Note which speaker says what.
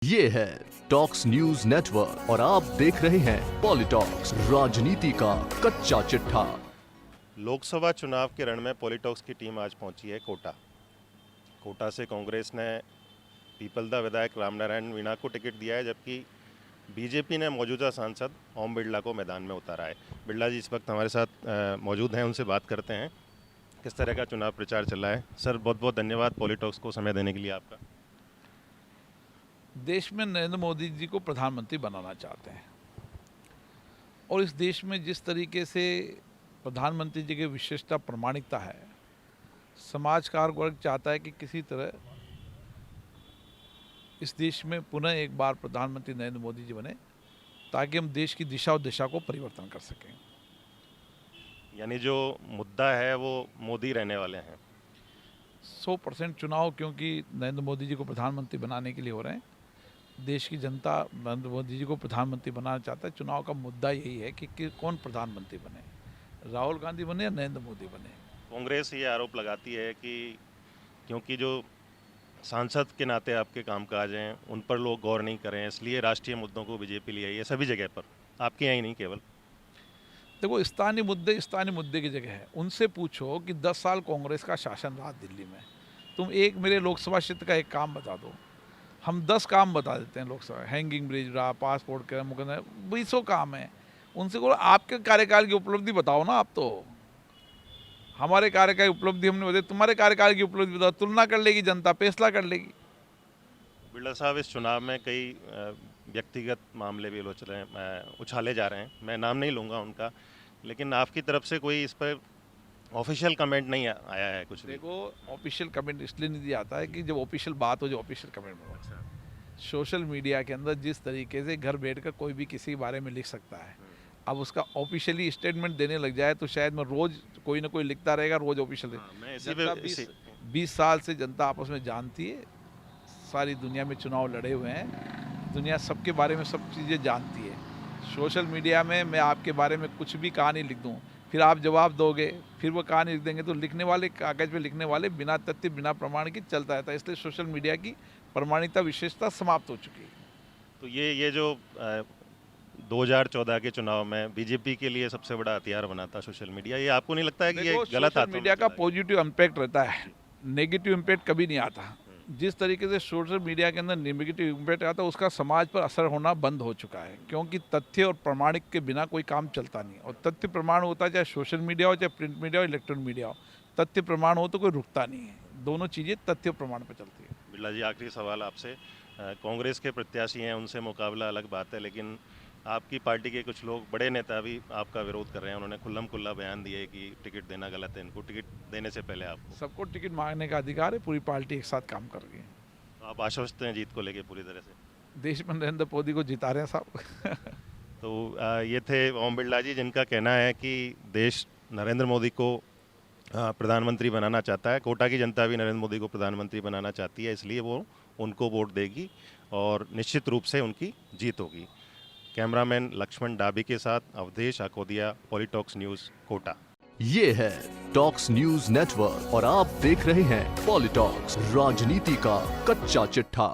Speaker 1: ये है talks news network और आप देख रहे हैं पॉलिटॉक्स, राजनीति का कच्चा चिट्ठा।
Speaker 2: लोकसभा चुनाव के रण में पॉलिटॉक्स की टीम आज पहुंची है कोटा। कोटा से कांग्रेस ने पीपलदा विधायक रामनारायण मीणा को टिकट दिया है, जबकि बीजेपी ने मौजूदा सांसद ओम बिरला को मैदान में उतारा है। बिरला जी इस वक्त हमारे साथ मौजूद हैं, उनसे बात करते हैं किस तरह का चुनाव प्रचार चल रहा है। सर, बहुत बहुत धन्यवाद पॉलिटॉक्स को समय देने के लिए आपका।
Speaker 3: देश में नरेंद्र मोदी जी को प्रधानमंत्री बनाना चाहते हैं और इस देश में जिस तरीके से प्रधानमंत्री जी की विशेषता प्रामाणिकता है, समाजकार वर्ग चाहता है कि किसी तरह इस देश में पुनः एक बार प्रधानमंत्री नरेंद्र मोदी जी बने ताकि हम देश की दिशा और दिशा को परिवर्तन कर सकें।
Speaker 2: यानी जो मुद्दा है वो मोदी रहने वाले हैं।
Speaker 3: 100% चुनाव क्योंकि नरेंद्र मोदी जी को प्रधानमंत्री बनाने के लिए हो रहे हैं। देश की जनता नरेंद्र मोदी जी को प्रधानमंत्री बनाना चाहता है। चुनाव का मुद्दा यही है कि कौन प्रधानमंत्री बने, राहुल गांधी बने या नरेंद्र मोदी बने।
Speaker 2: कांग्रेस ये आरोप लगाती है कि क्योंकि जो सांसद के नाते आपके कामकाज हैं उन पर लोग गौर नहीं करें, इसलिए राष्ट्रीय मुद्दों को बीजेपी ले आई है सभी जगह पर, आपके यहाँ ही नहीं केवल।
Speaker 3: देखो, स्थानीय मुद्दे की जगह है। उनसे पूछो कि 10 साल कांग्रेस का शासन रहा दिल्ली में, तुम एक मेरे लोकसभा क्षेत्र का एक काम बता दो। हम 10 काम बता देते हैं लोकसभा, हैंगिंग ब्रिज रहा, पासपोर्ट का मुकदमा, 20 काम है। उनसे बोलो आपके कार्यकाल की उपलब्धि बताओ ना। आप तो हमारे कार्यकाल की उपलब्धि हमने बताई, तुम्हारे कार्यकाल की उपलब्धि बताओ। तुलना कर लेगी जनता, फैसला कर लेगी।
Speaker 2: बिरला साहब, इस चुनाव में कई व्यक्तिगत मामले भी उछाले जा रहे हैं। मैं नाम नहीं लूँगा उनका, लेकिन आपकी तरफ से कोई इस पर ऑफिशियल कमेंट नहीं आया है कुछ भी।
Speaker 3: देखो, ऑफिशियल कमेंट इसलिए नहीं दिया जाता है कि जब ऑफिशियल बात हो, जो ऑफिशियल कमेंट हो। सोशल मीडिया के अंदर जिस तरीके से घर बैठकर कोई भी किसी के बारे में लिख सकता है, अब उसका ऑफिशियली स्टेटमेंट देने लग जाए तो शायद मैं रोज कोई ना कोई लिखता रहेगा, रोज ऑफिशियल।
Speaker 2: मैं इसी पे
Speaker 3: 20 साल से जनता आपस में जानती है, सारी दुनिया में चुनाव लड़े हुए हैं, दुनिया सबके बारे में सब चीज़ें जानती है। सोशल मीडिया में मैं आपके बारे में कुछ भी कहानी लिख दूँ, फिर आप जवाब दोगे, फिर वो कहानी लिख देंगे, तो लिखने वाले, कागज़ पे लिखने वाले बिना तथ्य बिना प्रमाण के चलता रहता है। इसलिए सोशल मीडिया की प्रमाणिकता विशेषता समाप्त हो चुकी है।
Speaker 2: तो ये जो 2014 के चुनाव में बीजेपी के लिए सबसे बड़ा हथियार बना था सोशल मीडिया, ये आपको नहीं लगता है कि ये गलत
Speaker 3: सोशल मीडिया का पॉजिटिव इम्पैक्ट रहता है, नेगेटिव इम्पैक्ट कभी नहीं आता। जिस तरीके से सोशल मीडिया के अंदर नेगेटिव इम्पैक्ट आता है, उसका समाज पर असर होना बंद हो चुका है, क्योंकि तथ्य और प्रमाणिक के बिना कोई काम चलता नहीं। और तथ्य प्रमाण होता है, चाहे सोशल मीडिया हो, चाहे प्रिंट मीडिया हो, इलेक्ट्रॉनिक मीडिया हो, तथ्य प्रमाण हो तो कोई रुकता नहीं है। दोनों चीज़ें तथ्य प्रमाण पर चलती है।
Speaker 2: बिरला जी, आखिरी सवाल आपसे। कांग्रेस के प्रत्याशी हैं, उनसे मुकाबला अलग बात है, लेकिन आपकी पार्टी के कुछ लोग, बड़े नेता भी आपका विरोध कर रहे हैं। उन्होंने खुल्लम खुल्ला बयान दिए कि टिकट देना गलत है, इनको टिकट देने से पहले आपको।
Speaker 3: सबको टिकट मांगने का अधिकार है, पूरी पार्टी एक साथ काम कर रही है।
Speaker 2: आप आश्वस्त हैं जीत को लेके पूरी तरह से?
Speaker 3: देश में नरेंद्र मोदी को जिता रहे हैं साहब।
Speaker 2: तो ये थे ओम बिरला जी, जिनका कहना है कि देश नरेंद्र मोदी को प्रधानमंत्री बनाना चाहता है। कोटा की जनता भी नरेंद्र मोदी को प्रधानमंत्री बनाना चाहती है, इसलिए वो उनको वोट देगी और निश्चित रूप से उनकी जीत होगी। कैमरामैन लक्ष्मण डाबी के साथ अवधेश आकोदिया, पॉलिटॉक्स न्यूज़, कोटा।
Speaker 1: ये है टॉक्स न्यूज नेटवर्क और आप देख रहे हैं पॉलिटॉक्स, राजनीति का कच्चा चिट्ठा।